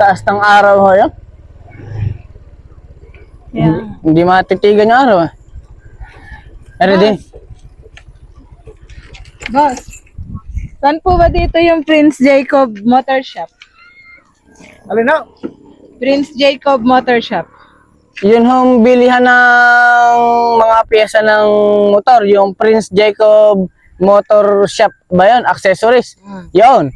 taas ng araw ho yun. Yeah. Hindi matitigan yung araw eh. Ready? Boss, saan po ba dito yung Prince Jacob Motor Shop? Alin na? Prince Jacob Motor Shop. Yun hong bilihan ng mga pyesa ng motor. Yung Prince Jacob Motor Shop ba yun? Accessories. Yun.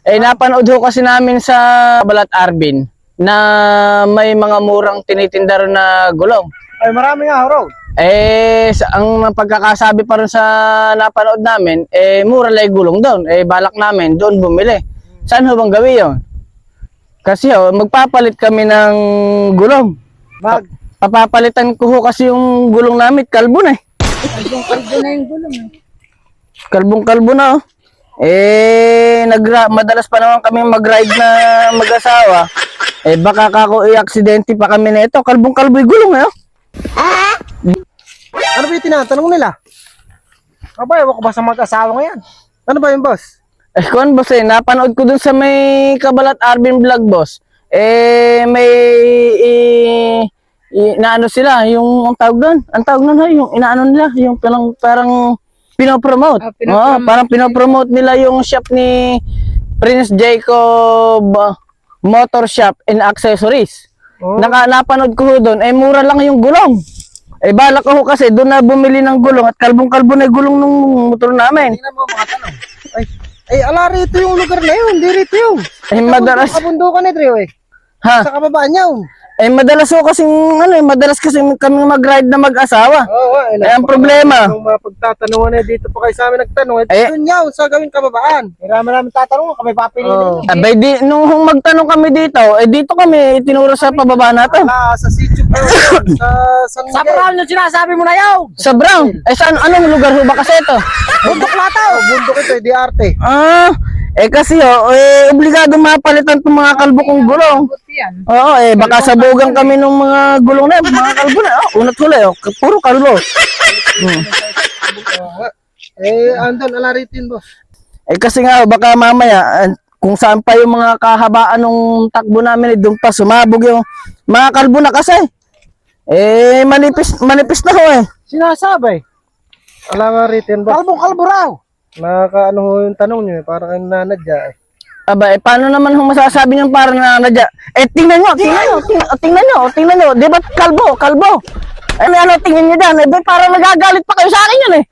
Eh napanood ho kasi namin sa Balat Arbin na may mga murang tinitinda rin na gulong. Ay, marami nga, bro. Ang pagkakasabi pa rin sa napanood namin, mura lang yung gulong doon. Balak namin doon bumili. Saan ho bang gawin yun? Kasi magpapalit kami ng gulong. Papapalitan ko ho kasi yung gulong namin, kalbo na eh. Kalbo na yung gulong. Kalbong-kalbo na oh. Madalas pa naman kami mag-ride na mag-asawa. Baka kako i-aksidente pa kami na ito. Kalbong-kalbo yung gulong eh. Ano ba yung tinatanong nila? Aba, ewan ko ba sa mag-asawa ngayon? Ano ba yung boss? Kung boss napanood ko dun sa may Kabalat Arbin vlog boss. May inaano sila, yung ang tawag doon. Ang tawag doon yung inaano nila, yung parang pinopromote. Parang pinopromote nila yung shop ni Prince Jacob Motor Shop and Accessories. Napanood ko doon, mura lang yung gulong. Balak ko kasi doon na bumili ng gulong at kalbong-kalbo na yung gulong ng motor namin. Tingnan mo mga tanong. Ala rito yung lugar na yun, hindi rito yun. Madalas. Kabundukan eh, Trio eh. Ha? Sa kababaan yun. Madalas ko kasi madalas kasi kami mag-ride na mag-asawa. Oo, ang problema. Kung mapagtatanungan dito pa kayo sa amin nagtanong, doon yaw sa gawing kababaan. Marami tatanong, kami papiliin. Abay, nung magtanong kami dito, dito kami itinuro sa pababa natin. Sa sitio pa yun, sa San Miguel. Sa Brown yung sinasabi mo na yaw. Sa Brown? Saan, anong lugar ho ba kasi ito? Bundok Lataw. Bundok ito, di arte. Kasi obligado mapalitan itong mga kalbo kong gulong. Oo, baka sabugan kami ng mga gulong na mga kalbo na. Unat huli, puro kalbo. Andon, alaritin boss. Kasi nga, baka mamaya, kung saan pa yung mga kahabaan ng takbo namin, doon pa sumabog yung mga kalbo na kasi. Manipis na ho eh. Sinasabi. Alaritin boss. Kalbo raw. Nakakaano ho yung tanong nyo eh, parang kayo nanadya eh. Aba, paano naman kung masasabi niyo parang nanadya? Tingnan nyo. Di ba kalbo? Ano, tingnan nyo dyan. Parang nagagalit pa kayo sa akin yun eh.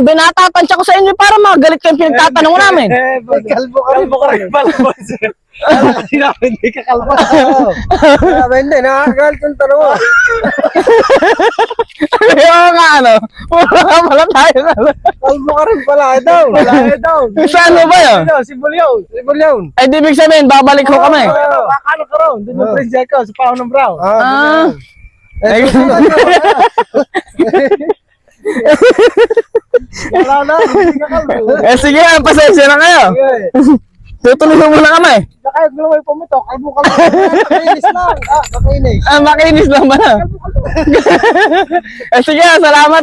Binatatansya ko sa inyo para magalit kayo pinagtatanong namin. Kalbo ka rin pala, boss. Kasi namin, hindi ka kalbo. Hindi, nakakagalit yung tanong mo. Yung wala tayo. Kalbo ka rin pala, daw. Saan mo ba yun? Sibulyaw. Di ibig sabihin, babalik ko kami. Akala ko raw, doon yung Prince Jacob, sa Pahon ng Brown. Wala na, hindi ka kalbo. Sige, pasensya na kayo. Tutuloy mo muna kami. Kahit mo may pumutok, kalbo. Makinis lang. Makinis. Makinis lang ba na? Sige, salamat